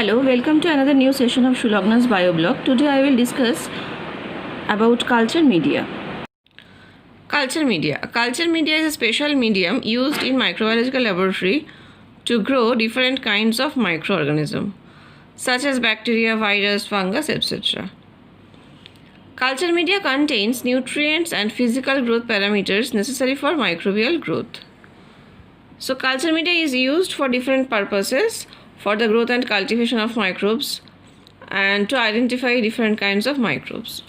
Hello, welcome to another new session of Shulagna's Bioblog. Today I will discuss about culture media. Culture media. Culture media is a special medium used in microbiological laboratory to grow different kinds of microorganisms such as bacteria, virus, fungus, etc. Culture media contains nutrients and physical growth parameters necessary for microbial growth. So culture media is used for different purposes, for the growth and cultivation of microbes and to identify different kinds of microbes.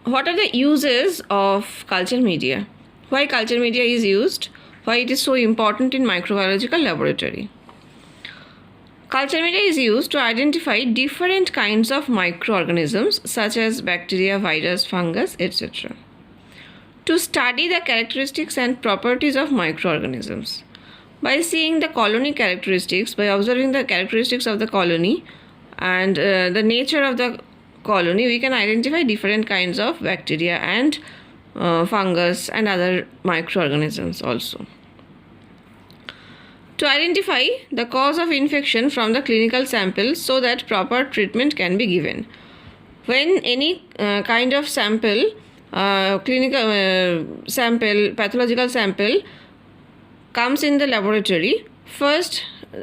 What are the uses of culture media? Why culture media is used? Why it is so important in microbiological laboratory? Culture media is used to identify different kinds of microorganisms such as bacteria, virus, fungus, etc. To study the characteristics and properties of microorganisms. By seeing the colony characteristics, by observing the characteristics of the colony and the nature of the colony, we can identify different kinds of bacteria and fungus and other microorganisms also. To identify the cause of infection from the clinical sample so that proper treatment can be given. When any kind of sample, clinical sample, pathological sample comes in the laboratory,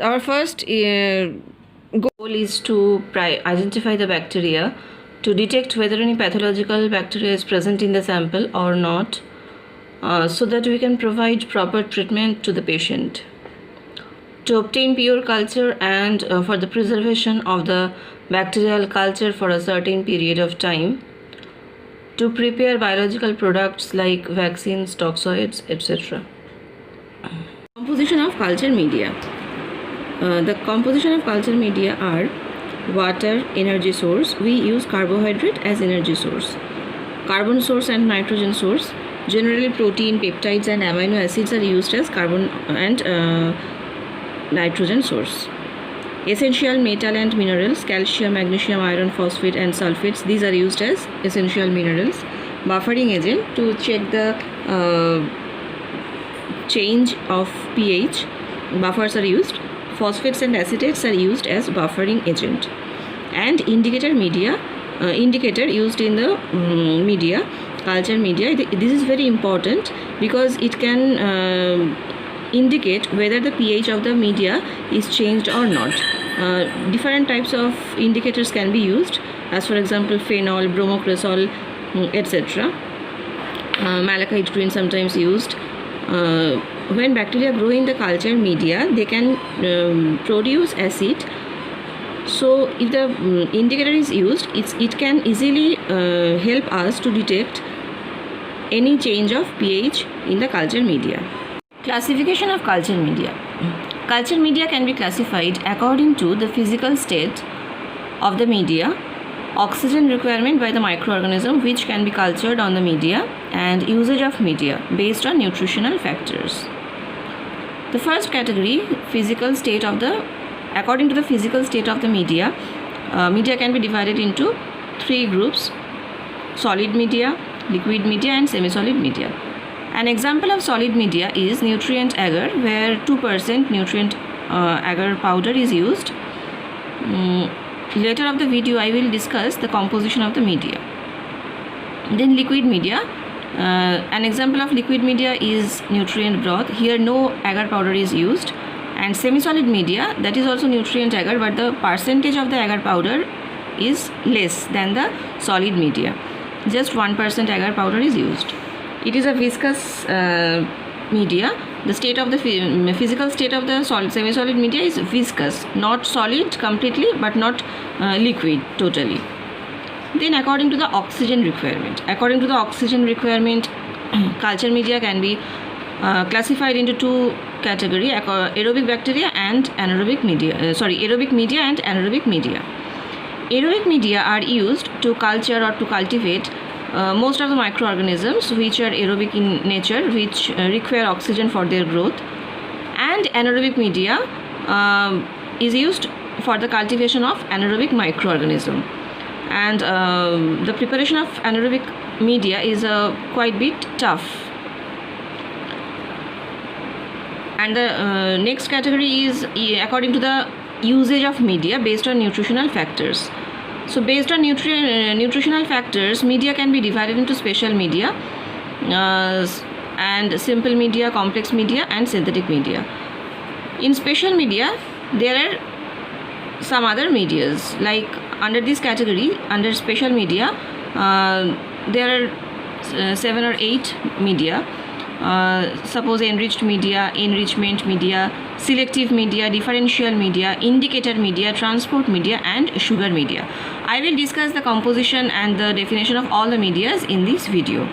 our first goal is to identify the bacteria, to detect whether any pathological bacteria is present in the sample or not, so that we can provide proper treatment to the patient. To obtain pure culture and for the preservation of the bacterial culture for a certain period of time. To prepare biological products like vaccines, toxoids, etc. Composition of culture media. The composition of culture media are water, energy source. We use carbohydrate as energy source. Carbon source and nitrogen source. Generally protein, peptides and amino acids are used as carbon and nitrogen source. Essential metal and minerals, calcium, magnesium, iron, phosphate and sulfates, these are used as essential minerals. Buffering agent to check the change of pH, buffers are used. Phosphates and acetates are used as buffering agent. And indicator media, indicator used in the media, culture media, this is very important because it can indicate whether the pH of the media is changed or not. Different types of indicators can be used, as for example phenol, bromocresol, etc. Malachite green sometimes used. When bacteria grow in the culture media, they can produce acid. So if the indicator is used, it can easily help us to detect any change of pH in the culture media. Classification of culture media. Culture media can be classified according to the physical state of the media, oxygen requirement by the microorganism which can be cultured on the media, and usage of media based on nutritional factors. The first category, physical state of the, according to the physical state of the media, media can be divided into three groups: solid media, liquid media and semi-solid media. An example of solid media is nutrient agar, where 2% nutrient agar powder is used. Later of the video I will discuss the composition of the media. Then liquid media. An example of liquid media is nutrient broth. Here no agar powder is used. And semi-solid media, that is also nutrient agar, but the percentage of the agar powder is less than the solid media. Just 1% agar powder is used. It is a viscous media. The state of the physical state of the semi-solid media is viscous, not solid completely, but not liquid totally. Then according to the oxygen requirement. According to the oxygen requirement, culture media can be classified into two categories: aerobic bacteria and anaerobic media. Aerobic media and anaerobic media. Aerobic media are used to culture or to cultivate most of the microorganisms which are aerobic in nature, which require oxygen for their growth. And anaerobic media is used for the cultivation of anaerobic microorganism. And the preparation of anaerobic media is quite bit tough. And the next category is according to the usage of media based on nutritional factors. So based on nutritional factors, media can be divided into special media and simple media, complex media and synthetic media. In special media, there are some other medias. Like under this category, under special media, there are 7 or 8 media. Suppose enriched media, enrichment media, selective media, differential media, indicator media, transport media and sugar media. I will discuss the composition and the definition of all the medias in this video.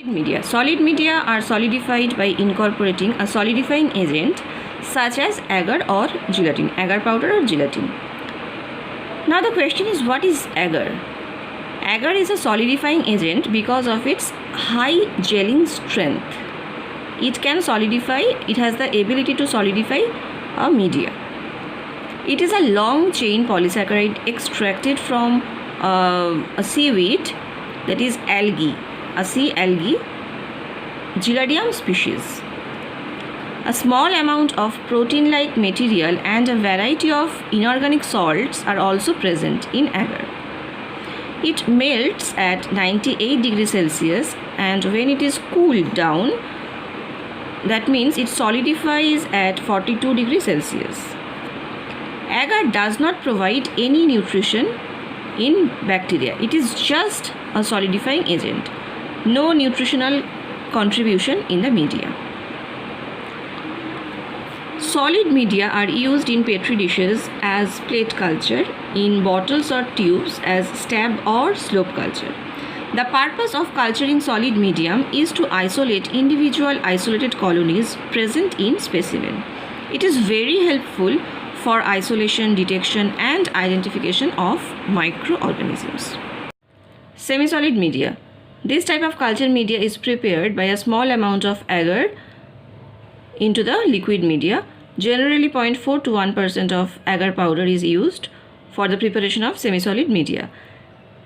Media. Solid media are solidified by incorporating a solidifying agent such as agar or gelatin, agar powder or gelatin. Now the question is, what is agar? Agar is a solidifying agent because of its high gelling strength. It can solidify, it has the ability to solidify a media. It is a long chain polysaccharide extracted from a seaweed, that is algae, a sea algae, Gillardium species. A small amount of protein-like material and a variety of inorganic salts are also present in agar. It melts at 98 degrees Celsius, and when it is cooled down, that means it solidifies at 42 degrees Celsius. Agar does not provide any nutrition in bacteria. It is just a solidifying agent. No nutritional contribution in the media. Solid media are used in petri dishes as plate culture, in bottles or tubes as stab or slope culture. The purpose of culturing solid medium is to isolate individual isolated colonies present in specimen. It is very helpful for isolation, detection and identification of microorganisms. Semi-solid media. This type of culture media is prepared by a small amount of agar into the liquid media. Generally 0.4 to 1% of agar powder is used for the preparation of semi-solid media.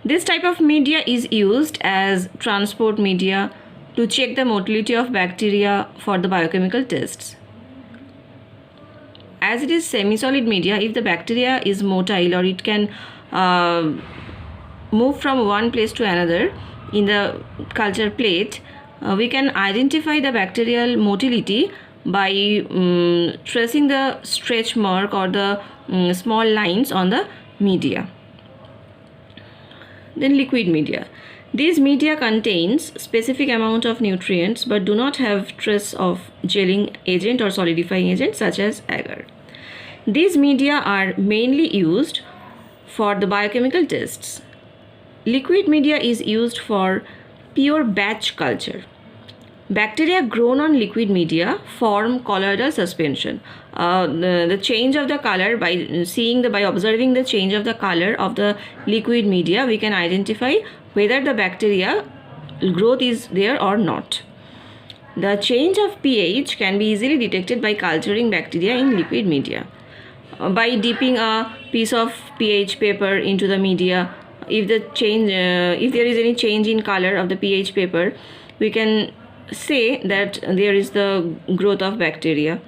This type of media is used as transport media to check the motility of bacteria for the biochemical tests. As it is semi-solid media, if the bacteria is motile or it can move from one place to another in the culture plate, we can identify the bacterial motility by tracing the stretch mark or the small lines on the media. Then liquid media. These media contains specific amount of nutrients but do not have trace of gelling agent or solidifying agent such as agar. These media are mainly used for the biochemical tests. Liquid media is used for pure batch culture. Bacteria grown on liquid media form colloidal suspension. The change of the color, by observing the change of the color of the liquid media, we can identify whether the bacteria growth is there or not. The change of pH can be easily detected by culturing bacteria in liquid media. By dipping a piece of pH paper into the media, if there is any change in color of the pH paper, we can say that there is the growth of bacteria.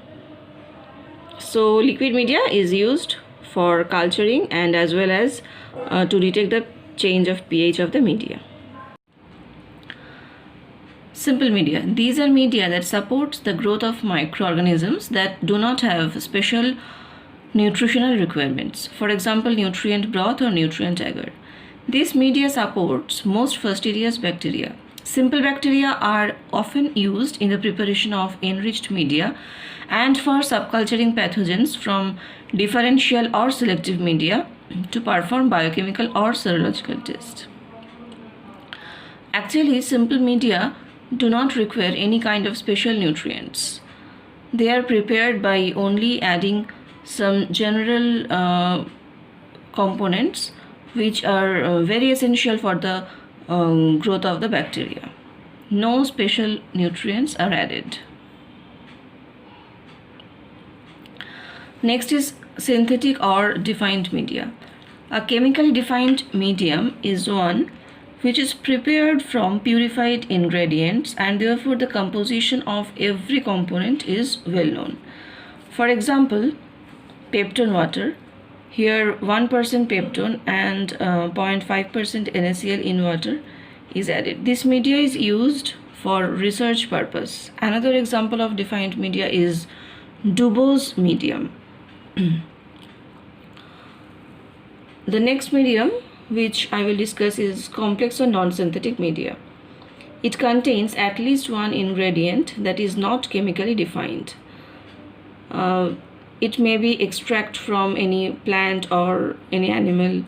So liquid media is used for culturing and as well as to detect the change of pH of the media. Simple media. These are media that supports the growth of microorganisms that do not have special nutritional requirements. For example, nutrient broth or nutrient agar. This media supports most fastidious bacteria. Simple bacteria are often used in the preparation of enriched media and for subculturing pathogens from differential or selective media to perform biochemical or serological tests. Actually, simple media do not require any kind of special nutrients. They are prepared by only adding some general components which are very essential for the growth of the bacteria. No special nutrients are added. Next is synthetic or defined media. A chemically defined medium is one which is prepared from purified ingredients and therefore the composition of every component is well known. For example, peptone water. Here 1% peptone and 0.5% NaCl in water is added. This media is used for research purpose. Another example of defined media is Dubos medium. The next medium which I will discuss is complex or non-synthetic media. It contains at least one ingredient that is not chemically defined. It may be extract from any plant or any animal.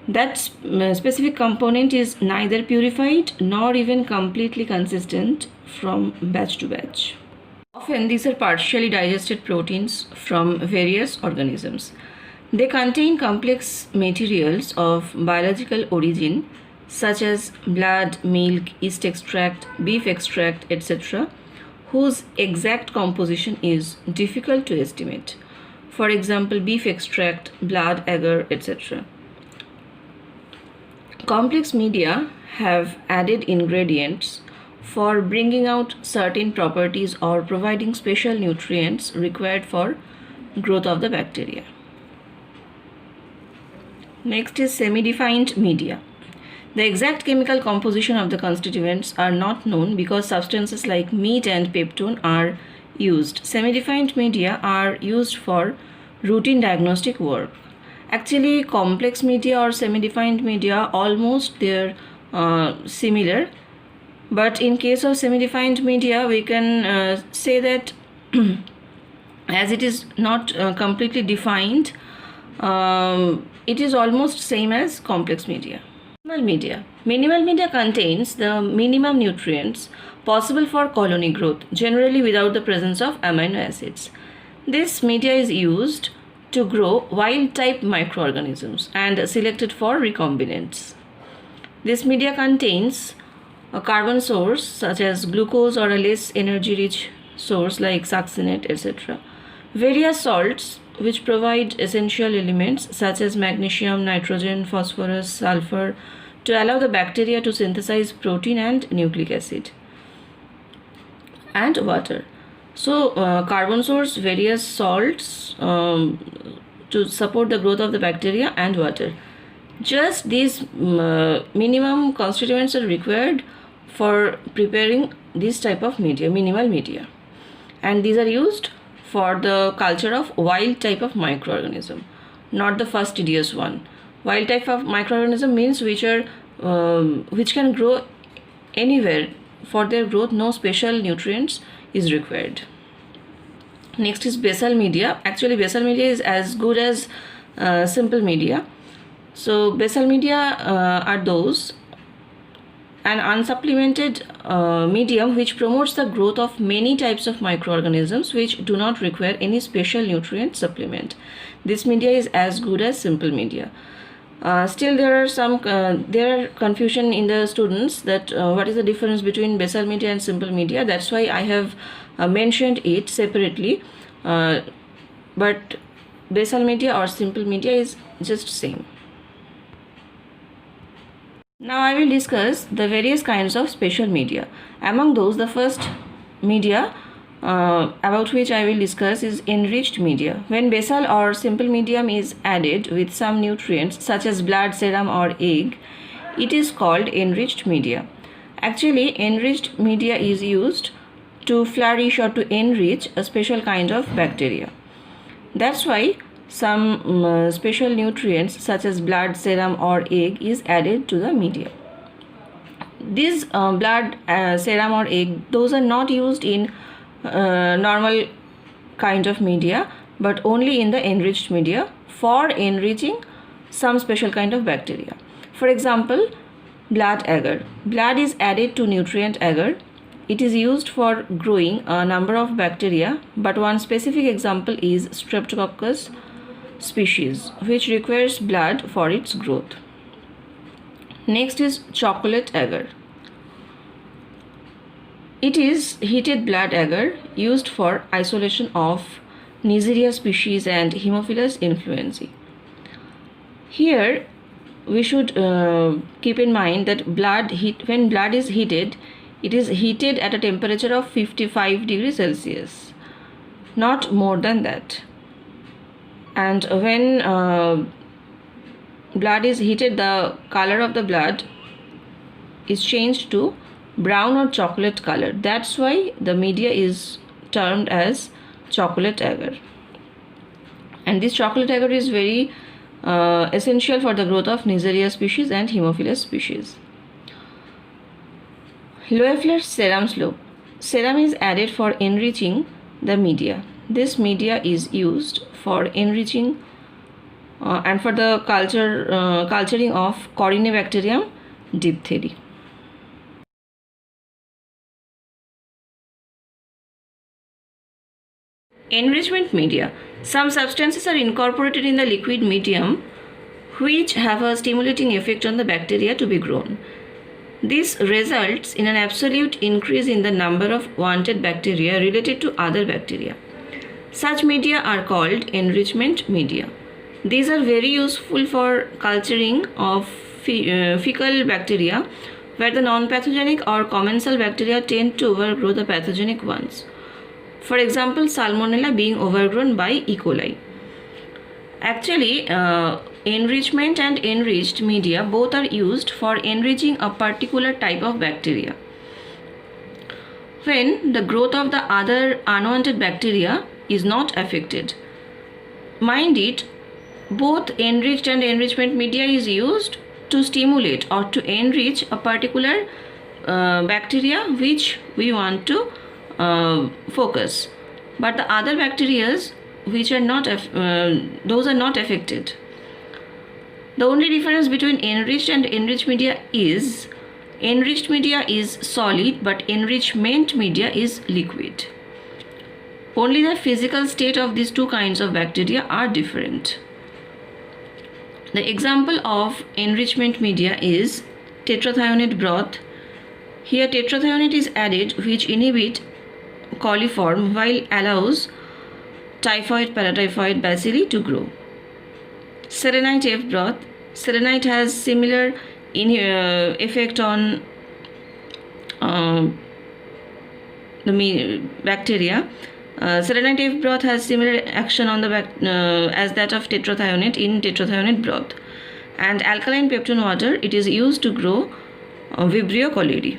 That specific component is neither purified nor even completely consistent from batch to batch. Often these are partially digested proteins from various organisms. They contain complex materials of biological origin such as blood, milk, yeast extract, beef extract, etc., whose exact composition is difficult to estimate. For example, beef extract, blood, agar, etc. Complex media have added ingredients for bringing out certain properties or providing special nutrients required for growth of the bacteria. Next is semi-defined media. The exact chemical composition of the constituents are not known because substances like meat and peptone are used. Semi-defined media are used for routine diagnostic work. Actually, complex media or semi-defined media almost they're similar, but in case of semi-defined media we can say that as it is not completely defined, it is almost same as complex media. Minimal media contains the minimum nutrients possible for colony growth, generally without the presence of amino acids. This media is used to grow wild-type microorganisms and selected for recombinants. This media contains a carbon source such as glucose or a less energy-rich source like succinate, etc. Various salts which provide essential elements such as magnesium, nitrogen, phosphorus, sulfur to allow the bacteria to synthesize protein and nucleic acid, and water. So carbon source, various salts to support the growth of the bacteria, and water. Just these minimum constituents are required for preparing this type of media, minimal media, and these are used for the culture of wild type of microorganism, not the fastidious one. Wild type of microorganism means which can grow anywhere. For their growth, no special nutrients is required. Next is basal media. Actually, basal media is as good as simple media. So basal media are those an unsupplemented medium which promotes the growth of many types of microorganisms which do not require any special nutrient supplement. This media is as good as simple media. Still there are confusion in the students that what is the difference between basal media and simple media. That's why I have mentioned it separately, but basal media or simple media is just same. Now I will discuss the various kinds of special media. Among those, the first media about which I will discuss is enriched media. When basal or simple medium is added with some nutrients such as blood, serum or egg, it is called enriched media. Actually, enriched media is used to flourish or to enrich a special kind of bacteria. That's why some special nutrients such as blood, serum or egg is added to the media. These blood, serum or egg, those are not used in normal kind of media, but only in the enriched media for enriching some special kind of bacteria. For example, blood agar. Blood is added to nutrient agar. It is used for growing a number of bacteria, but one specific example is Streptococcus species, which requires blood for its growth. Next is chocolate agar. It is heated blood agar used for isolation of Neisseria species and Haemophilus influenzae. Here we should keep in mind that when blood is heated, it is heated at a temperature of 55 degrees Celsius, not more than that. and when blood is heated, the color of the blood is changed to brown or chocolate color. That's why the media is termed as chocolate agar. And this chocolate agar is very essential for the growth of Neisseria species and Haemophilus species. Loeffler's serum slope. Serum is added for enriching the media. This media is used for enriching and for the culturing of Corynebacterium diphtheri. Enrichment media. Some substances are incorporated in the liquid medium which have a stimulating effect on the bacteria to be grown. This results in an absolute increase in the number of wanted bacteria related to other bacteria. Such media are called enrichment media. These are very useful for culturing of fecal bacteria, where the non-pathogenic or commensal bacteria tend to overgrow the pathogenic ones. For example, Salmonella being overgrown by E. coli. Actually, enrichment and enriched media both are used for enriching a particular type of bacteria. When the growth of the other unwanted bacteria is not affected. Mind it, both enriched and enrichment media is used to stimulate or to enrich a particular bacteria which we want to focus, but the other bacteria which are not those are not affected. The only difference between enriched and enriched media is enriched media is solid but enrichment media is liquid. Only the physical state of these two kinds of bacteria are different. The example of enrichment media is tetrathionate broth. Here tetrathionate is added which inhibit coliform while allows typhoid paratyphoid bacilli to grow. Selenite F broth. Selenite has similar effect on the bacteria. Selenite F broth has similar action on the as that of tetrathionate in tetrathionate broth. And alkaline peptone water, it is used to grow Vibrio cholerae.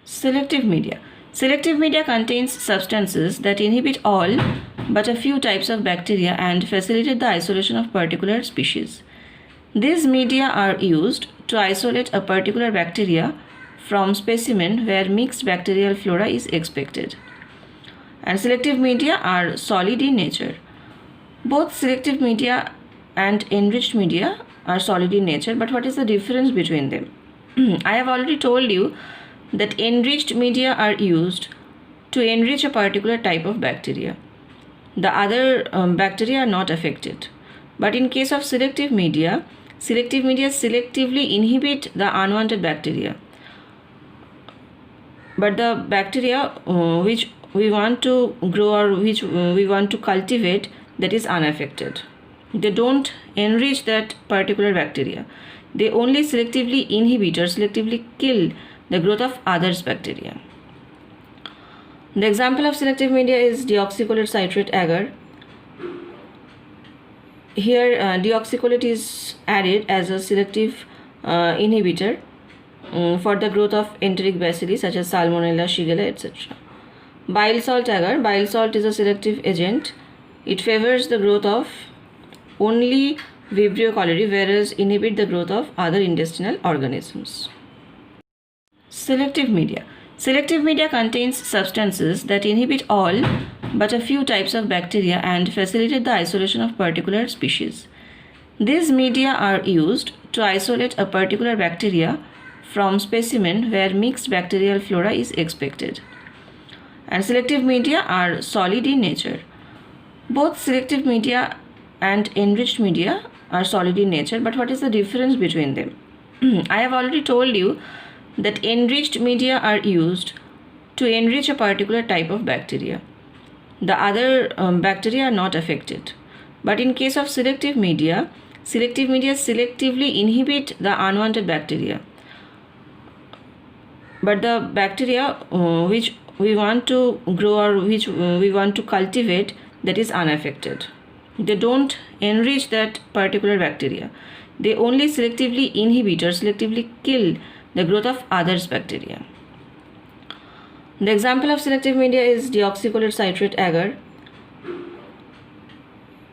Selective media. Selective media contains substances that inhibit all but a few types of bacteria and facilitate the isolation of particular species. These media are used to isolate a particular bacteria from specimen where mixed bacterial flora is expected. And selective media are solid in nature. Both selective media and enriched media are solid in nature, but what is the difference between them? I have already told you that enriched media are used to enrich a particular type of bacteria. The other bacteria are not affected. But in case of selective media selectively inhibit the unwanted bacteria. But the bacteria which we want to grow or which we want to cultivate, that is unaffected. They don't enrich that particular bacteria. They only selectively inhibit or selectively kill the growth of others bacteria. The example of selective media is deoxycholate citrate agar. Here deoxycholate is added as a selective inhibitor for the growth of enteric bacilli such as Salmonella, Shigella, etc. Bile salt agar. Bile salt is a selective agent. It favors the growth of only Vibrio cholerae, whereas inhibit the growth of other intestinal organisms. Selective media. Selective media contains substances that inhibit all but a few types of bacteria and facilitate the isolation of particular species. These media are used to isolate a particular bacteria from specimen where mixed bacterial flora is expected. And selective media are solid in nature. Both selective media and enriched media are solid in nature, but what is the difference between them? I have already told you that enriched media are used to enrich a particular type of bacteria. The other bacteria are not affected. But in case of selective media selectively inhibit the unwanted bacteria. but the bacteria which we want to grow or which we want to cultivate, that is unaffected. They don't enrich that particular bacteria. They only selectively inhibit or selectively kill the growth of others bacteria. The example of selective media is deoxycholate citrate agar.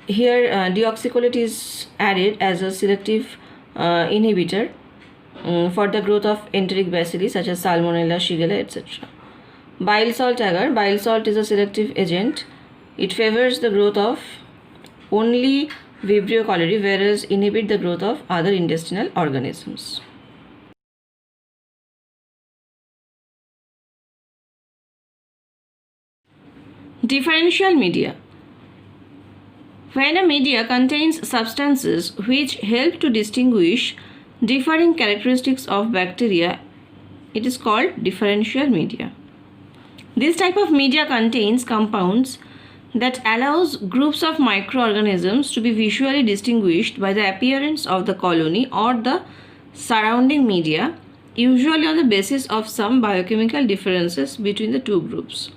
Here deoxycholate is added as a selective inhibitor for the growth of enteric bacilli such as Salmonella, Shigella, etc. Bile salt agar. Bile salt is a selective agent. It favors the growth of only Vibrio cholerae, whereas inhibit the growth of other intestinal organisms. Differential media. When a media contains substances which help to distinguish differing characteristics of bacteria, it is called differential media. This type of media contains compounds that allows groups of microorganisms to be visually distinguished by the appearance of the colony or the surrounding media, usually on the basis of some biochemical differences between the two groups.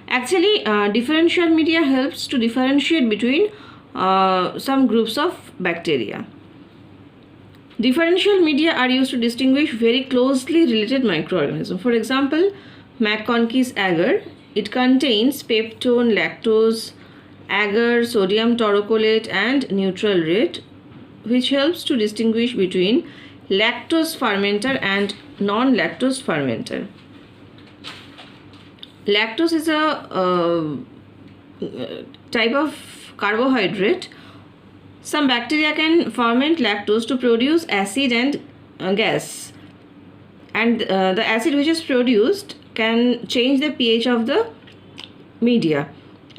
Actually, differential media helps to differentiate between some groups of bacteria. Differential media are used to distinguish very closely related microorganisms. For example, McConkey's agar. It contains peptone, lactose, agar, sodium taurocolate and neutral rate, which helps to distinguish between lactose fermenter and non-lactose fermenter. Lactose is a type of carbohydrate. Some bacteria can ferment lactose to produce acid and gas, and the acid which is produced can change the pH of the media,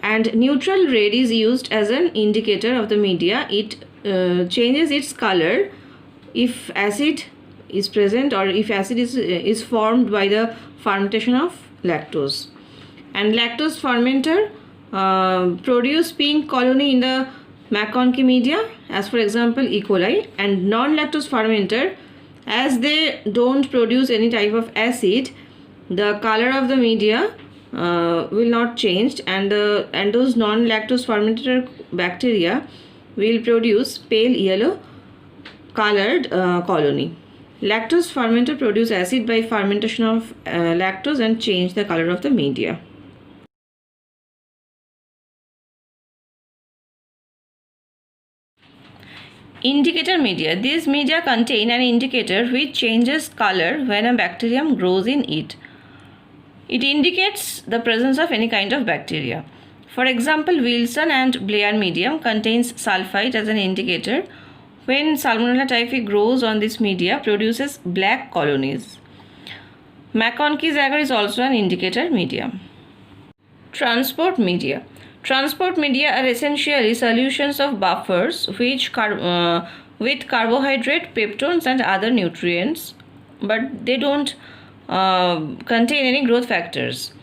and neutral red is used as an indicator of the media. It changes its color if acid is present or if acid is formed by the fermentation of lactose. And lactose fermenter produce pink colony in the McConkey media, as for example E. coli, and non-lactose fermenter, as they don't produce any type of acid, the color of the media will not change, and those non-lactose fermenter bacteria will produce pale yellow colored colony. Lactose fermenter produce acid by fermentation of lactose and change the color of the media. Indicator media. These media contain an indicator which changes color when a bacterium grows in it. It indicates the presence of any kind of bacteria. For example, Wilson and Blair medium contains sulfite as an indicator. When Salmonella typhi grows on this media, produces black colonies. McConkey's agar is also an indicator medium. Transport media. Transport media are essentially solutions of buffers which with carbohydrate, peptones and other nutrients, but they don't contain any growth factors,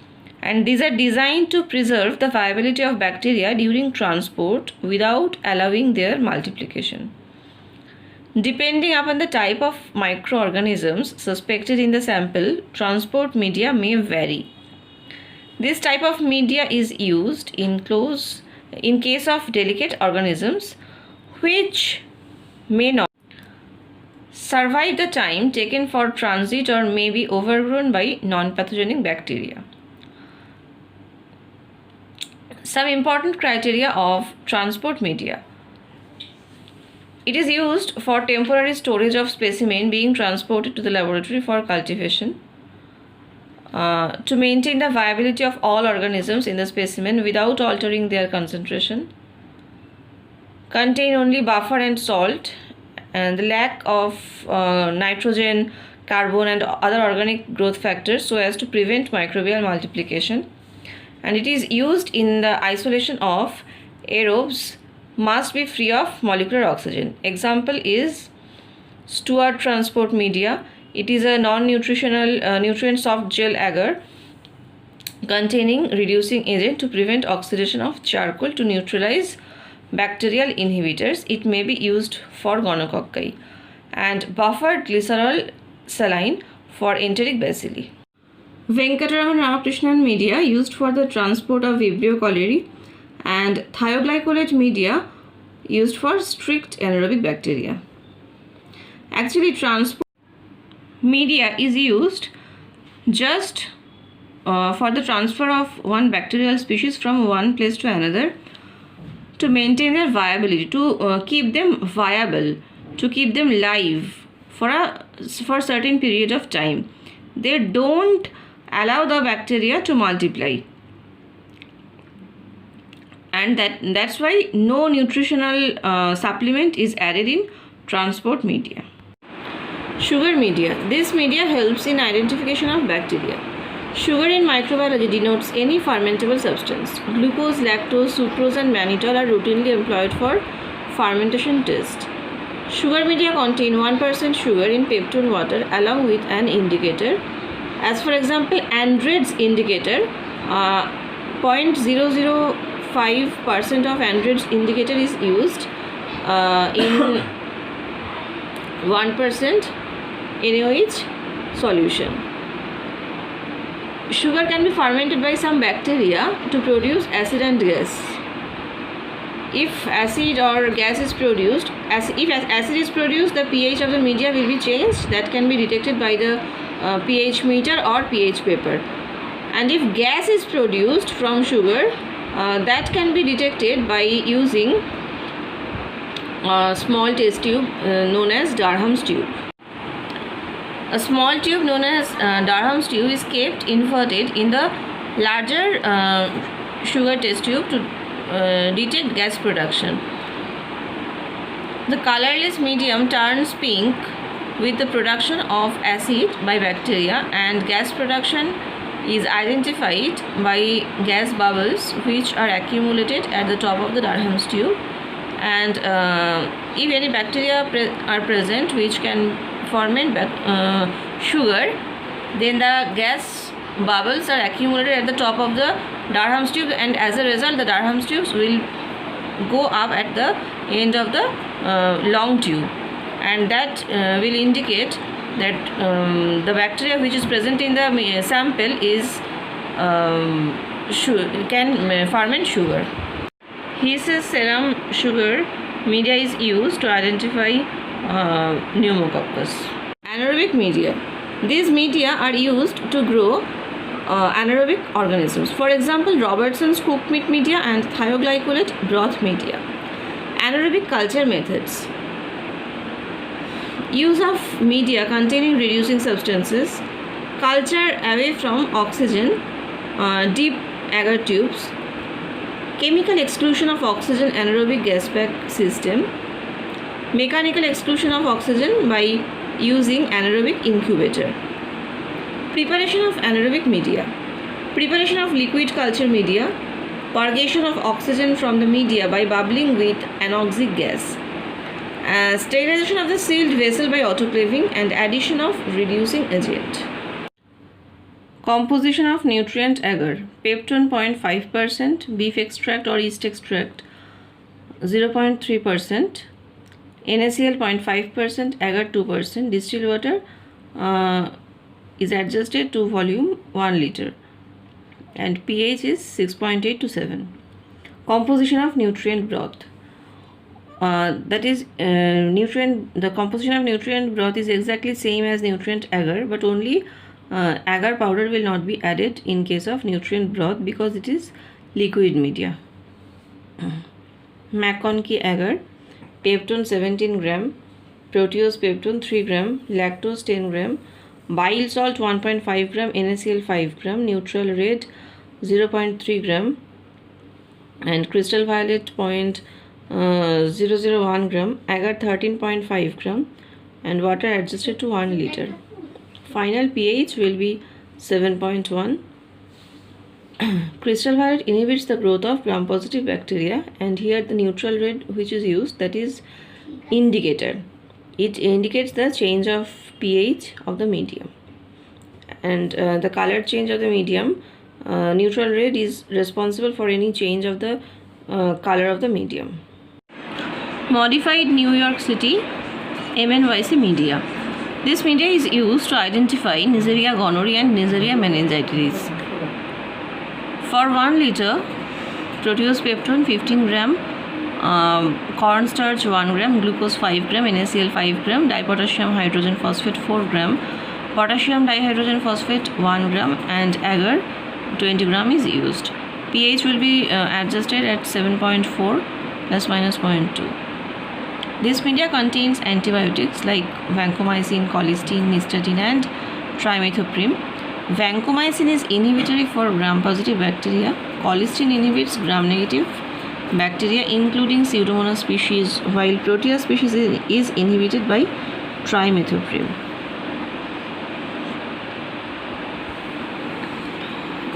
and these are designed to preserve the viability of bacteria during transport without allowing their multiplication. Depending upon the type of microorganisms suspected in the sample, transport media may vary. This type of media is used in case of delicate organisms which may not survive the time taken for transit or may be overgrown by non-pathogenic bacteria. Some important criteria of transport media. It is used for temporary storage of specimen being transported to the laboratory for cultivation, to maintain the viability of all organisms in the specimen without altering their concentration, contain only buffer and salt, and the lack of nitrogen, carbon and other organic growth factors so as to prevent microbial multiplication, and it is used in the isolation of aerobes, must be free of molecular oxygen. Example is Stuart transport media. It is a non-nutritional nutrient soft gel agar containing reducing agent to prevent oxidation of charcoal to neutralize bacterial inhibitors. It may be used for gonococci. And buffered glycerol saline for enteric bacilli. Venkataraman Ramakrishnan media used for the transport of Vibrio cholerae, and thioglycolate media used for strict anaerobic bacteria. Actually, transport media is used just for the transfer of one bacterial species from one place to another to maintain their viability, to keep them viable, to keep them live for a certain period of time. They don't allow the bacteria to multiply, and that's why no nutritional supplement is added in transport media. Sugar media. This media helps in identification of bacteria. Sugar in microbiology denotes any fermentable substance. Glucose, lactose, sucrose and mannitol are routinely employed for fermentation test. Sugar media contain 1% sugar in peptone water along with an indicator. As for example, Andread's indicator, 0.005% of Andread's indicator is used in 1% NaOH solution. Sugar can be fermented by some bacteria to produce acid and gas. If acid or gas is produced, if acid is produced, the pH of the media will be changed. That can be detected by the pH meter or pH paper. And if gas is produced from sugar, that can be detected by using a small test tube known as Durham's tube. A small tube known as Durham's tube is kept inverted in the larger sugar test tube to detect gas production. The colorless medium turns pink with the production of acid by bacteria, and gas production is identified by gas bubbles which are accumulated at the top of the Durham's tube. And if any bacteria are present which can ferment sugar, then the gas bubbles are accumulated at the top of the Durham's tube, and as a result the Durham's tubes will go up at the end of the long tube, and that will indicate that the bacteria which is present in the sample is can ferment sugar. Hiss's serum sugar media is used to identify pneumococcus. Anaerobic media. These media are used to grow anaerobic organisms. For example, Robertson's cooked meat media and thioglycolate broth media. Anaerobic culture methods. Use of media containing reducing substances. Culture away from oxygen, deep agar tubes. Chemical exclusion of oxygen anaerobic gas bag system. Mechanical exclusion of oxygen by using anaerobic incubator. Preparation of anaerobic media. Preparation of liquid culture media. Purgation of oxygen from the media by bubbling with anoxic gas. Sterilization of the sealed vessel by autoclaving and addition of reducing agent. Composition of nutrient agar. Peptone 0.5%, beef extract or yeast extract 0.3%, NaCl 0.5%, agar 2%, distilled water is adjusted to volume 1 liter, and pH is 6.8 to 7. Composition of nutrient broth. That is the composition of nutrient broth is exactly same as nutrient agar, but only agar powder will not be added in case of nutrient broth because it is liquid media. McConkey agar, peptone 17 gram, proteose peptone 3 gram, lactose 10 gram, bile salt 1.5 gram, NaCl 5 gram, neutral red 0.3 gram, and crystal violet 0.001 gram, agar 13.5 gram, and water adjusted to 1 liter. Final pH will be 7.1. Crystal violet inhibits the growth of gram-positive bacteria, and here the neutral red which is used, that is indicator. It indicates the change of pH of the medium, and the color change of the medium, neutral red is responsible for any change of the color of the medium. Modified New York City MNYC media. This media is used to identify Neisseria gonorrhoeae and Neisseria meningitis. For 1 liter, proteose peptone 15 gram, cornstarch 1 gram, glucose 5 gram, NaCl 5 gram, dipotassium hydrogen phosphate 4 gram, potassium dihydrogen phosphate 1 gram, and agar 20 gram is used. pH will be adjusted at 7.4 plus minus 0.2. This media contains antibiotics like vancomycin, colistin, nystatin, and trimethoprim. Vancomycin is inhibitory for gram-positive bacteria. Colistin inhibits gram-negative bacteria including Pseudomonas species, while Proteus species is inhibited by trimethoprim.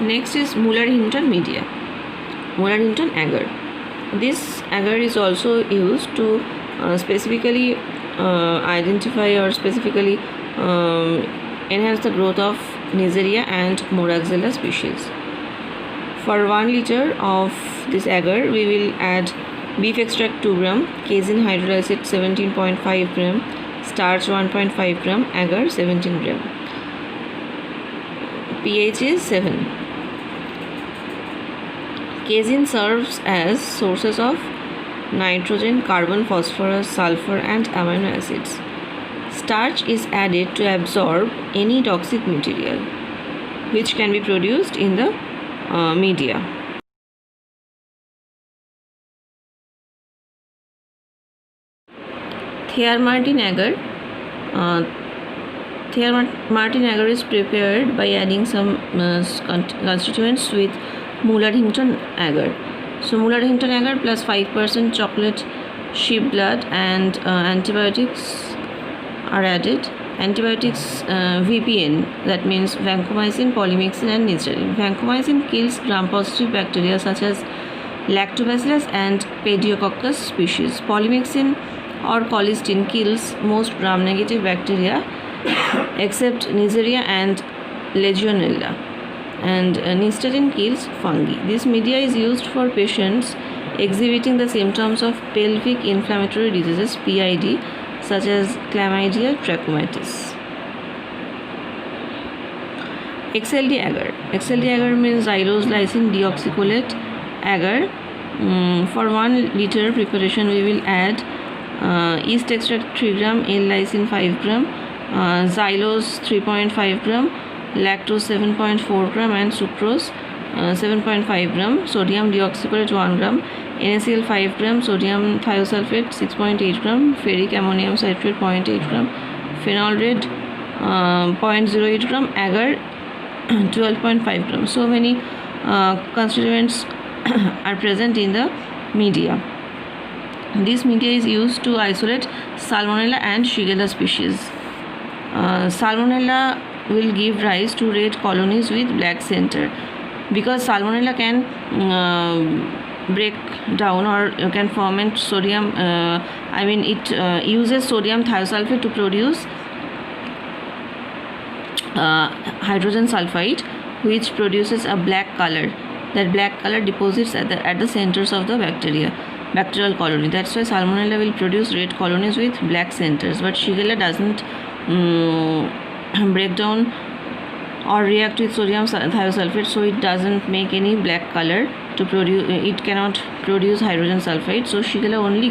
Next is Muller-Hinton media. Muller-Hinton agar. This agar is also used to specifically identify or specifically enhance the growth of Neisseria and Moraxella species. For 1 liter of this agar, we will add beef extract 2 gram, casein hydrolysate 17.5 gram, starch 1.5 gram, agar 17 gram. pH is 7. Casein serves as sources of nitrogen, carbon, phosphorus, sulfur, and amino acids. Starch is added to absorb any toxic material which can be produced in the media. Thier-Martin agar. Thier-Martin agar is prepared by adding some constituents with Muller-Hinton agar. So Muller-Hinton agar plus 5% chocolate sheep blood and antibiotics are added. Antibiotics VPN, that means vancomycin, polymyxin, and nystatin. Vancomycin kills gram-positive bacteria such as Lactobacillus and Pediococcus species. Polymyxin or colistin kills most gram-negative bacteria except Neisseria and Legionella, and nystatin kills fungi. This media is used for patients exhibiting the symptoms of pelvic inflammatory diseases PID such as chlamydia trachomatis. XLD agar. XLD agar means xylose lysine deoxycholate agar. For 1 liter preparation, we will add yeast extract 3 gram, L-lysine 5 gram, xylose 3.5 gram, lactose 7.4 gram, and sucrose 7.5 gram, sodium deoxycholate 1 gram, NaCl 5 gram, sodium thiosulfate 6.8 gram, ferric ammonium citrate 0.8 gram, phenol red 0.08 gram, agar 12.5 gram. So many constituents are present in the media. This media is used to isolate Salmonella and Shigella species. Salmonella will give rise to red colonies with black center. Because Salmonella can break down or can ferment sodium, it uses sodium thiosulfate to produce hydrogen sulfide, which produces a black color. That black color deposits at the centers of the bacterial colony. That's why Salmonella will produce red colonies with black centers, but Shigella doesn't break down or react with sodium thiosulfate, so it doesn't make any black color to produce. It cannot produce hydrogen sulfide, so Shigella only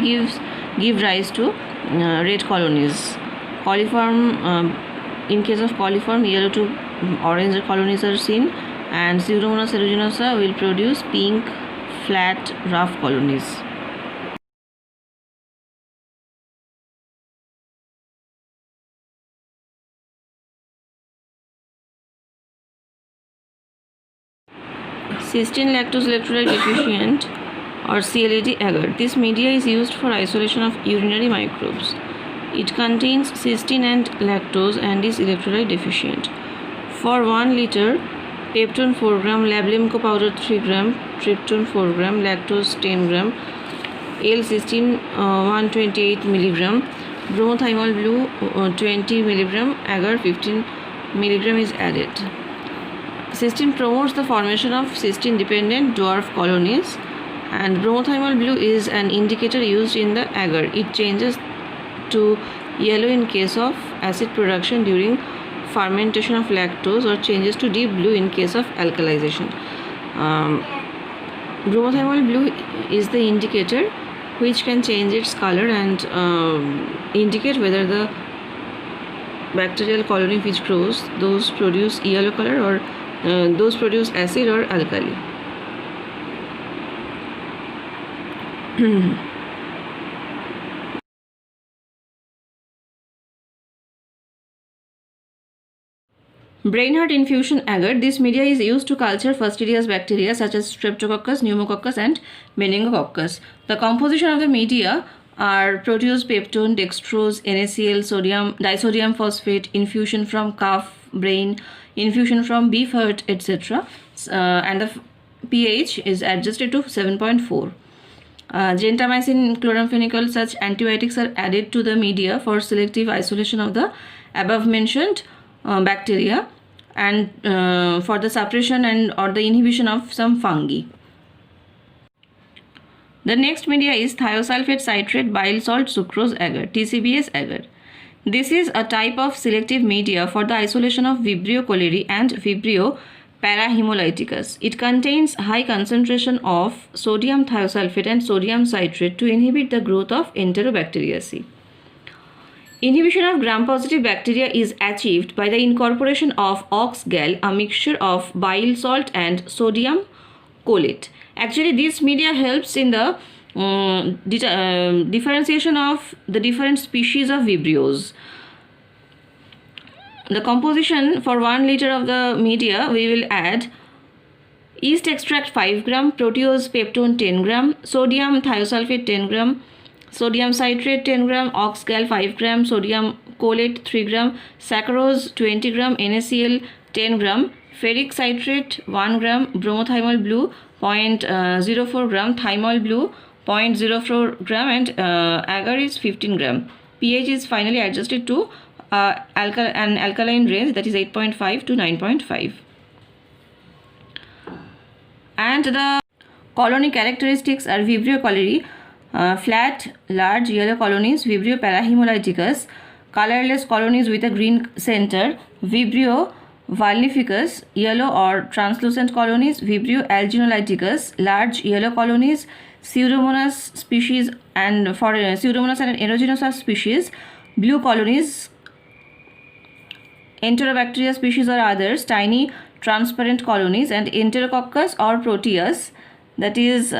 give rise to red colonies. Coliform, in case of coliform, yellow to orange colonies are seen, and Pseudomonas aeruginosa will produce pink, flat, rough colonies. Cysteine lactose electrolyte deficient or CLED agar. This media is used for isolation of urinary microbes. It contains cysteine and lactose and is electrolyte deficient. For 1 liter, peptone 4 gram, Lablemco powder 3 gram, tryptone 4 gram, lactose 10 gram, L-cysteine 128 milligram, bromothymol blue 20 milligram, agar 15 milligram is added. Cysteine promotes the formation of cysteine-dependent dwarf colonies, and bromothymol blue is an indicator used in the agar. It changes to yellow in case of acid production during fermentation of lactose, or changes to deep blue in case of alkalization. Bromothiamyl blue is the indicator which can change its color and indicate whether the bacterial colony which grows, those produce yellow color or those produce acid or alkali. Brainheart infusion agar. This media is used to culture fastidious bacteria such as Streptococcus, Pneumococcus and Meningococcus. The composition of the media are protease, peptone, dextrose, NaCl, sodium, disodium phosphate, infusion from calf brain, infusion from beef heart, etc. And the pH is adjusted to 7.4. Gentamicin, chloramphenicol, such antibiotics are added to the media for selective isolation of the above mentioned bacteria and for the suppression and or the inhibition of some fungi. The next media is thiosulfate citrate bile salt sucrose agar, TCBS agar. This is a type of selective media for the isolation of Vibrio cholerae and Vibrio parahemolyticus. It contains high concentration of sodium thiosulfate and sodium citrate to inhibit the growth of Enterobacteriaceae. Inhibition of gram-positive bacteria is achieved by the incorporation of ox-gal, a mixture of bile salt and sodium cholate. Actually, this media helps in the differentiation of the different species of Vibrios. The composition for 1 liter of the media, we will add yeast extract 5 gram, protease peptone 10 gram, sodium thiosulfate 10 gram, sodium citrate 10 gram, ox-gal 5 gram, sodium cholate 3 gram, saccharose 20 gram, NaCl 10 gram, ferric citrate 1 gram, bromothiamyl blue 0.04 gram, thymol blue 0.04 gram and agar is 15 gram. pH is finally adjusted to an alkaline range, that is 8.5 to 9.5. And the colony characteristics are Vibrio cholerae, flat, large, yellow colonies, Vibrio parahemolyticus, colorless colonies with a green center, Vibrio vulnificus, yellow or translucent colonies, Vibrio alginolyticus, large yellow colonies, Pseudomonas species and for Pseudomonas and Aeruginosa species, blue colonies, Enterobacteria species or others, tiny transparent colonies, and Enterococcus or Proteus, that is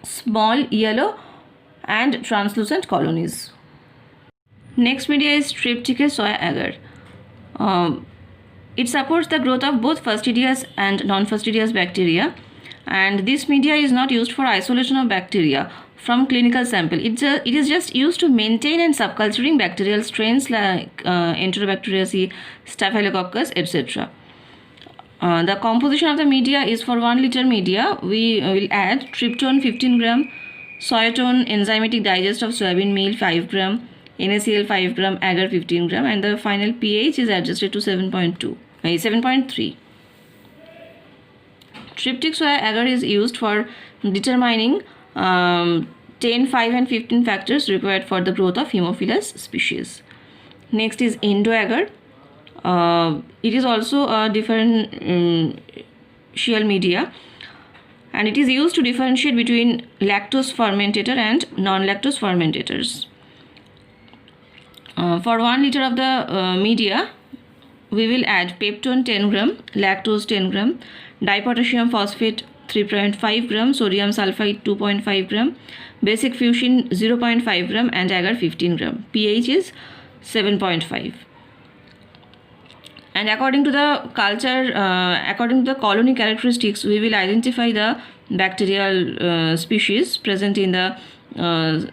small yellow and translucent colonies. Next media is Strepticus soya agar. It supports the growth of both fastidious and non-fastidious bacteria, and this media is not used for isolation of bacteria from clinical sample. It is just used to maintain and subculturing bacterial strains like Enterobacteriaceae, Staphylococcus, etc. The composition of the media is for 1 liter media, we will add tryptone 15 gram, soyatone enzymatic digest of soybean meal 5 gram, NaCl 5 gram, agar 15 gram, and the final pH is adjusted to 7.3. Triptych soya agar is used for determining 10, 5 and 15 factors required for the growth of Haemophilus species. Next is endo agar. It is also a differential media, and it is used to differentiate between lactose fermentator and non-lactose fermentators. For 1 liter of the media, we will add peptone 10 gram, lactose 10 gram, dipotassium phosphate 3.5 gram, sodium sulfite 2.5 gram, basic fuchsin 0.5 gram and agar 15 gram. pH is 7.5. And according to the culture, according to the colony characteristics, we will identify the bacterial species present in the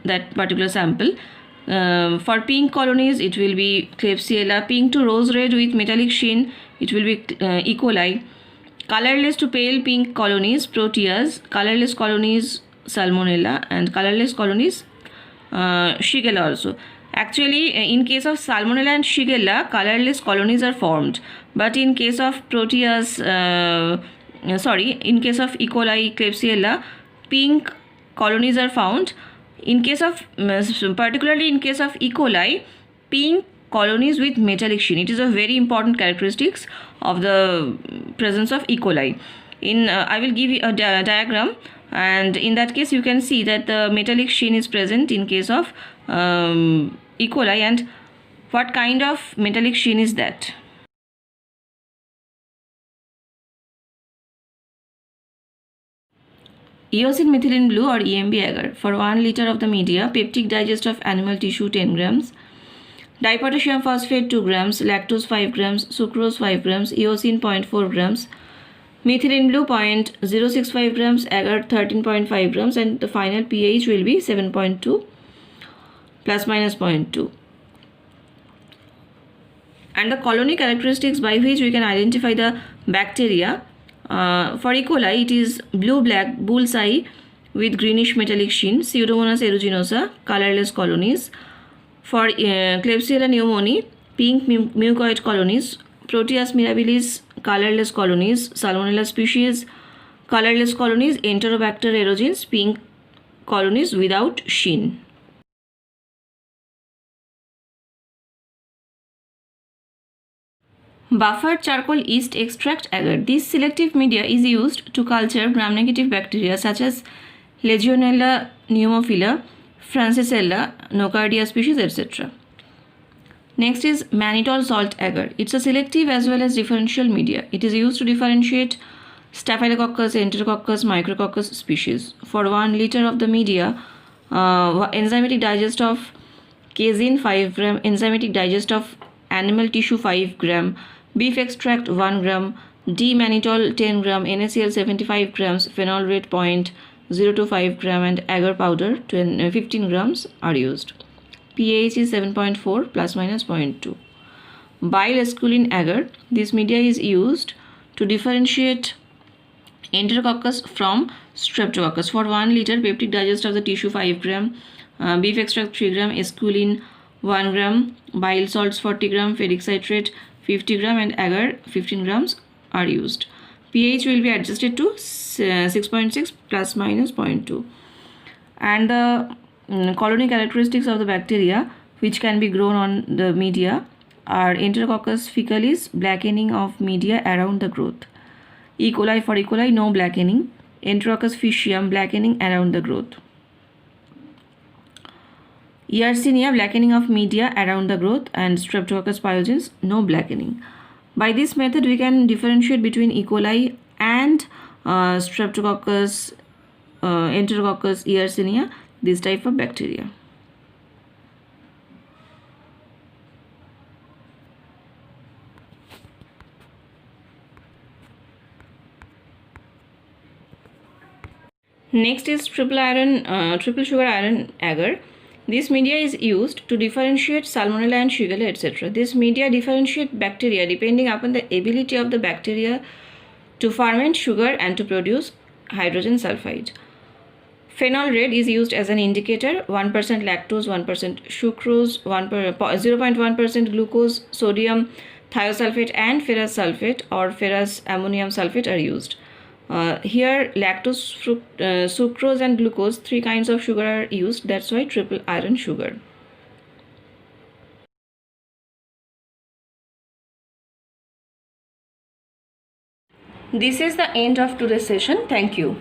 that particular sample. For pink colonies, it will be Klebsiella. Pink to rose red with metallic sheen, it will be E. coli. Colorless to pale pink colonies, Proteus. Colorless colonies, Salmonella, and colorless colonies, Shigella also. Actually, in case of Salmonella and Shigella, colorless colonies are formed, but in case of Proteus, in case of E. coli, Klebsiella, pink colonies are found. In case of, particularly in case of E. coli, pink colonies with metallic sheen. It is a very important characteristics of the presence of E. coli. I will give you a diagram, and in that case you can see that the metallic sheen is present in case of E. coli. And what kind of metallic sheen is that? Eosin methylene blue or EMB agar. For 1 liter of the media, peptic digest of animal tissue 10 grams, dipotassium phosphate 2 grams, lactose 5 grams, sucrose 5 grams, eosin 0.4 grams, methylene blue 0.065 grams, agar 13.5 grams, and the final pH will be 7.2 plus minus 0.2. And the colony characteristics by which we can identify the bacteria. For E. coli, it is blue-black bullseye with greenish metallic sheen, Pseudomonas aeruginosa, colorless colonies. For Klebsiella pneumoniae, pink mucoid colonies. Proteus mirabilis, colorless colonies. Salmonella species, colorless colonies. Enterobacter aerogenes, pink colonies without sheen. Buffered charcoal yeast extract agar. This selective media is used to culture gram-negative bacteria such as Legionella pneumophila, Francisella, Nocardia species, etc. Next is mannitol salt agar. It's a selective as well as differential media. It is used to differentiate Staphylococcus, Enterococcus, Micrococcus species. For 1 liter of the media, enzymatic digest of casein 5 gram, enzymatic digest of animal tissue 5 gram, beef extract 1 gram, D-mannitol 10 gram, NaCl 75 grams, phenol rate 0.025 gram, and agar powder 15 grams are used. pH is 7.4 plus minus 0.2. Bile esculin agar. This media is used to differentiate Enterococcus from Streptococcus. For 1 liter, peptic digest of the tissue 5 gram, beef extract 3 gram, esculin 1 gram, bile salts 40 gram, ferric citrate 50 gram, and agar 15 grams are used. pH will be adjusted to 6.6 plus minus 0.2. And the colony characteristics of the bacteria which can be grown on the media are Enterococcus faecalis, blackening of media around the growth. E. coli, for E. coli, no blackening. Enterococcus faecium, blackening around the growth. Yersinia, blackening of media around the growth, and Streptococcus pyogenes, no blackening. By this method, we can differentiate between E. coli and Streptococcus, Enterococcus, Yersinia, this type of bacteria. Next is triple sugar iron agar. This media is used to differentiate Salmonella and Shigella, etc. This media differentiate bacteria depending upon the ability of the bacteria to ferment sugar and to produce hydrogen sulfide. Phenol red is used as an indicator. 1% lactose, 1% sucrose, 0.1% glucose, sodium thiosulfate, and ferrous sulfate or ferrous ammonium sulfate are used. Here lactose, sucrose, and glucose, 3 kinds of sugar are used. That's why triple iron sugar. This is the end of today's session. Thank you.